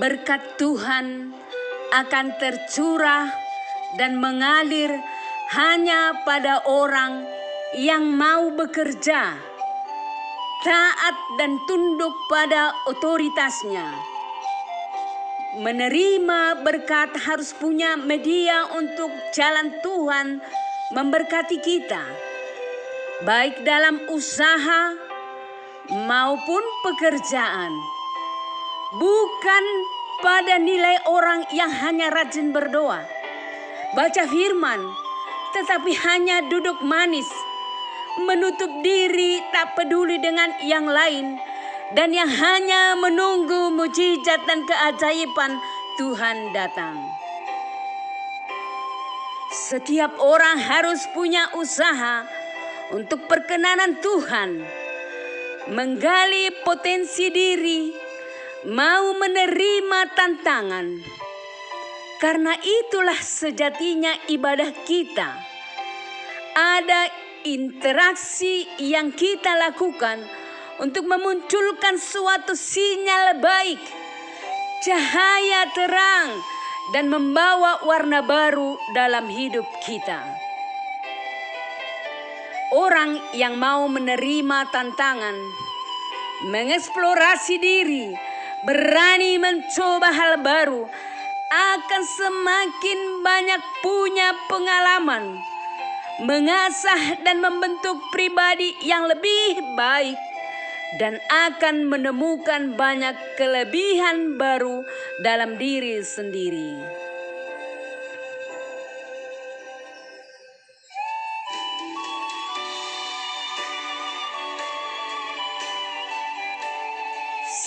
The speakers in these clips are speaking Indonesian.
berkat Tuhan akan tercurah dan mengalir hanya pada orang yang mau bekerja, taat dan tunduk pada otoritasnya. Menerima berkat harus punya media untuk jalan Tuhan memberkati kita, baik dalam usaha maupun pekerjaan. Bukan pada nilai orang yang hanya rajin berdoa, baca firman, tetapi hanya duduk manis, menutup diri, tak peduli dengan yang lain, dan yang hanya menunggu mujizat dan keajaiban Tuhan datang. Setiap orang harus punya usaha untuk perkenanan Tuhan, menggali potensi diri, mau menerima tantangan. Karena itulah sejatinya ibadah kita. Ada interaksi yang kita lakukan untuk memunculkan suatu sinyal baik, cahaya terang, dan membawa warna baru dalam hidup kita. Orang yang mau menerima tantangan, mengeksplorasi diri, berani mencoba hal baru, akan semakin banyak punya pengalaman, mengasah dan membentuk pribadi yang lebih baik, dan akan menemukan banyak kelebihan baru dalam diri sendiri.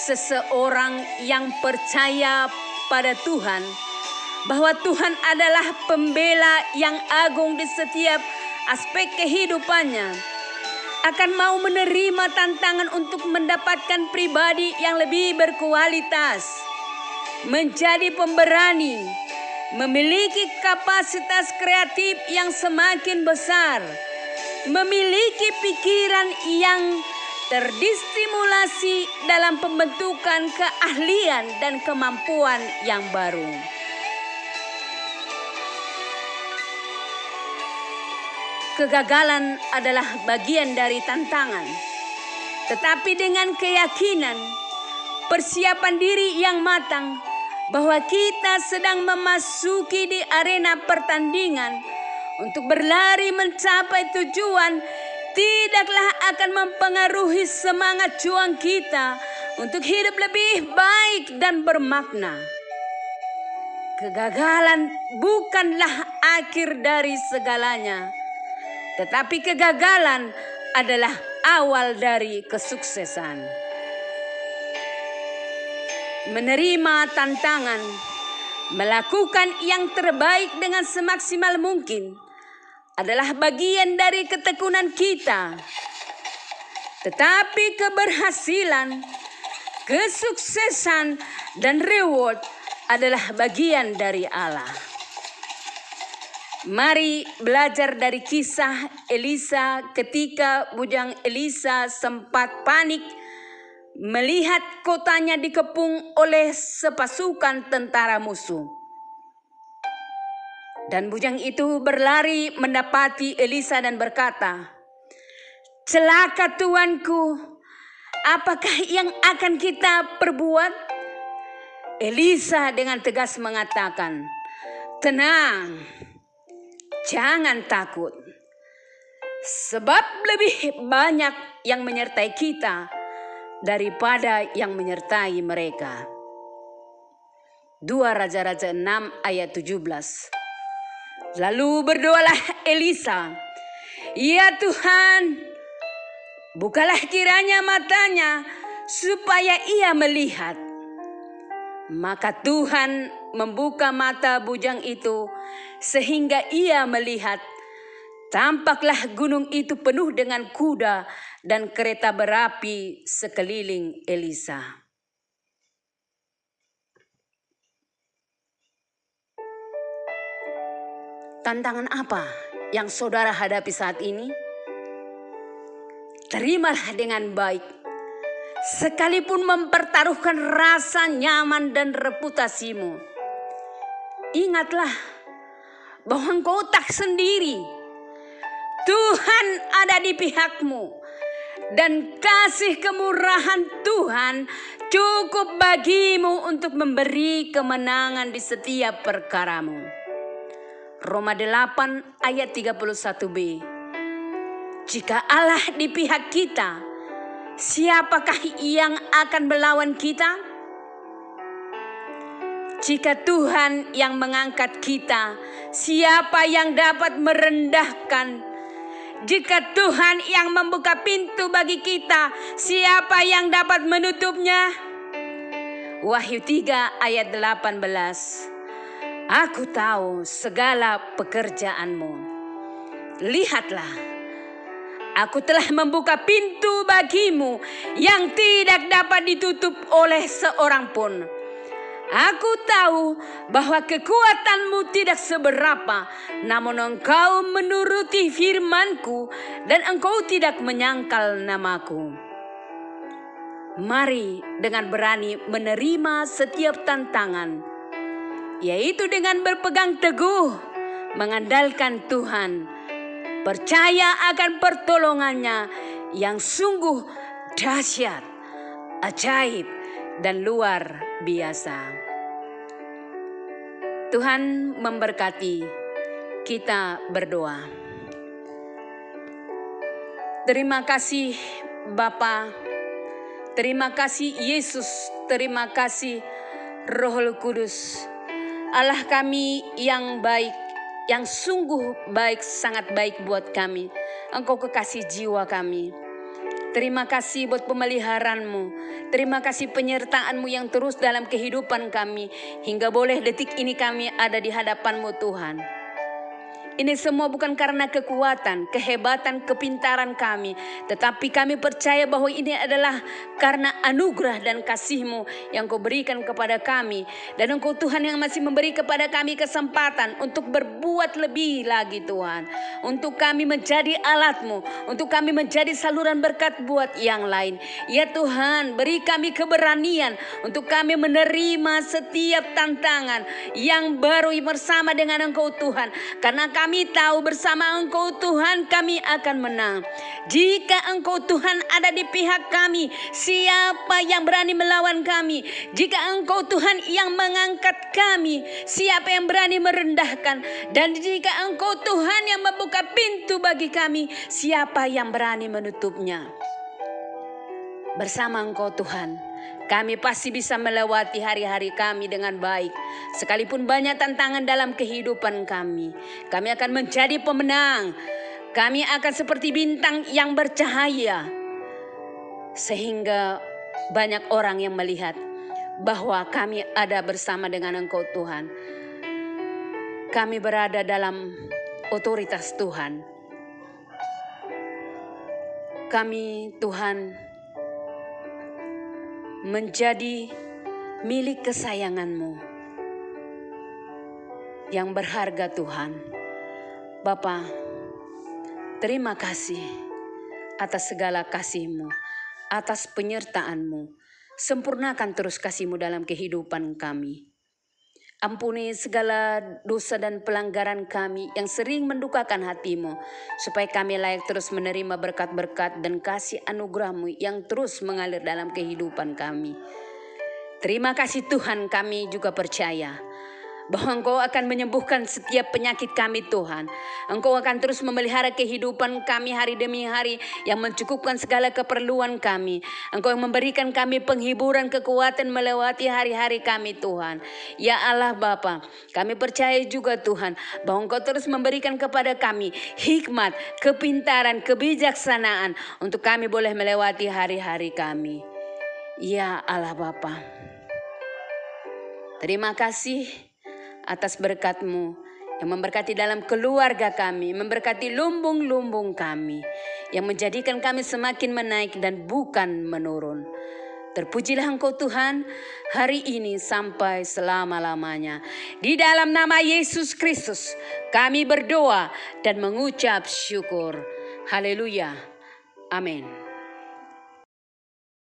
Seseorang yang percaya pada Tuhan, bahwa Tuhan adalah pembela yang agung di setiap aspek kehidupannya, akan mau menerima tantangan untuk mendapatkan pribadi yang lebih berkualitas, menjadi pemberani, memiliki kapasitas kreatif yang semakin besar, memiliki pikiran yang terdistimulasi dalam pembentukan keahlian dan kemampuan yang baru. Kegagalan adalah bagian dari tantangan, tetapi dengan keyakinan, persiapan diri yang matang bahwa kita sedang memasuki di arena pertandingan untuk berlari mencapai tujuan, tidaklah akan mempengaruhi semangat juang kita untuk hidup lebih baik dan bermakna. Kegagalan bukanlah akhir dari segalanya, tetapi kegagalan adalah awal dari kesuksesan. Menerima tantangan, melakukan yang terbaik dengan semaksimal mungkin adalah bagian dari ketekunan kita. Tetapi keberhasilan, kesuksesan, dan reward adalah bagian dari Allah. Mari belajar dari kisah Elisa ketika bujang Elisa sempat panik melihat kotanya dikepung oleh sepasukan tentara musuh. Dan bujang itu berlari mendapati Elisa dan berkata, "Celaka tuanku, apakah yang akan kita perbuat?" Elisa dengan tegas mengatakan, "Tenang, jangan takut, sebab lebih banyak yang menyertai kita daripada yang menyertai mereka." 2 Raja-Raja 6 ayat 17. Lalu berdoalah Elisa, "Ya Tuhan, bukalah kiranya matanya supaya ia melihat." Maka Tuhan membuka mata bujang itu sehingga ia melihat. Tampaklah gunung itu penuh dengan kuda dan kereta berapi sekeliling Elisa. Tantangan apa yang saudara hadapi saat ini? Terimalah dengan baik, sekalipun mempertaruhkan rasa nyaman dan reputasimu. Ingatlah bahwa engkau tak sendiri. Tuhan ada di pihakmu. Dan kasih kemurahan Tuhan cukup bagimu untuk memberi kemenangan di setiap perkaramu. Roma 8 ayat 31b. Jika Allah di pihak kita, siapakah yang akan melawan kita? Jika Tuhan yang mengangkat kita, siapa yang dapat merendahkan? Jika Tuhan yang membuka pintu bagi kita, siapa yang dapat menutupnya? Wahyu 3 ayat 18. Aku tahu segala pekerjaanmu. Lihatlah, aku telah membuka pintu bagimu yang tidak dapat ditutup oleh seorang pun. Aku tahu bahwa kekuatanmu tidak seberapa, namun engkau menuruti firmanku dan engkau tidak menyangkal namaku. Mari dengan berani menerima setiap tantangan, yaitu dengan berpegang teguh, mengandalkan Tuhan, percaya akan pertolongannya yang sungguh dahsyat, ajaib, dan luar biasa. Tuhan memberkati. Kita berdoa. Terima kasih Bapa, terima kasih Yesus, terima kasih Roh Kudus. Allah kami yang baik, yang sungguh baik, sangat baik buat kami. Engkau kekasih jiwa kami. Terima kasih buat pemeliharanmu. Terima kasih penyertaanmu yang terus dalam kehidupan kami. Hingga boleh detik ini kami ada di hadapanmu Tuhan. Ini semua bukan karena kekuatan, kehebatan, kepintaran kami. Tetapi kami percaya bahwa ini adalah karena anugerah dan kasih-Mu yang Kau berikan kepada kami. Dan Engkau Tuhan yang masih memberi kepada kami kesempatan untuk berbuat lebih lagi Tuhan. Untuk kami menjadi alat-Mu, untuk kami menjadi saluran berkat buat yang lain. Ya Tuhan, beri kami keberanian untuk kami menerima setiap tantangan yang baru bersama dengan Engkau Tuhan. Karena kami tahu bersama Engkau Tuhan kami akan menang. Jika Engkau Tuhan ada di pihak kami, siapa yang berani melawan kami? Jika Engkau Tuhan yang mengangkat kami, siapa yang berani merendahkan? Dan jika Engkau Tuhan yang membuka pintu bagi kami, siapa yang berani menutupnya? Bersama Engkau Tuhan, kami pasti bisa melewati hari-hari kami dengan baik. Sekalipun banyak tantangan dalam kehidupan kami, kami akan menjadi pemenang. Kami akan seperti bintang yang bercahaya. Sehingga banyak orang yang melihat bahwa kami ada bersama dengan Engkau Tuhan. Kami berada dalam otoritas Tuhan. Kami Tuhan menjadi milik kesayangan-Mu yang berharga Tuhan. Bapa, terima kasih atas segala kasih-Mu, atas penyertaan-Mu. Sempurnakan terus kasih-Mu dalam kehidupan kami. Ampuni segala dosa dan pelanggaran kami yang sering mendukakan hati-Mu, supaya kami layak terus menerima berkat-berkat dan kasih anugerah-Mu yang terus mengalir dalam kehidupan kami. Terima kasih Tuhan, kami juga percaya bahwa Engkau akan menyembuhkan setiap penyakit kami Tuhan. Engkau akan terus memelihara kehidupan kami hari demi hari yang mencukupkan segala keperluan kami. Engkau yang memberikan kami penghiburan, kekuatan melewati hari-hari kami Tuhan. Ya Allah Bapa, kami percaya juga Tuhan bahwa Engkau terus memberikan kepada kami hikmat, kepintaran, kebijaksanaan untuk kami boleh melewati hari-hari kami. Ya Allah Bapa, terima kasih atas berkat-Mu yang memberkati dalam keluarga kami, memberkati lumbung-lumbung kami, yang menjadikan kami semakin menaik dan bukan menurun. Terpujilah Engkau Tuhan hari ini sampai selama-lamanya. Di dalam nama Yesus Kristus kami berdoa dan mengucap syukur. Haleluya. Amin.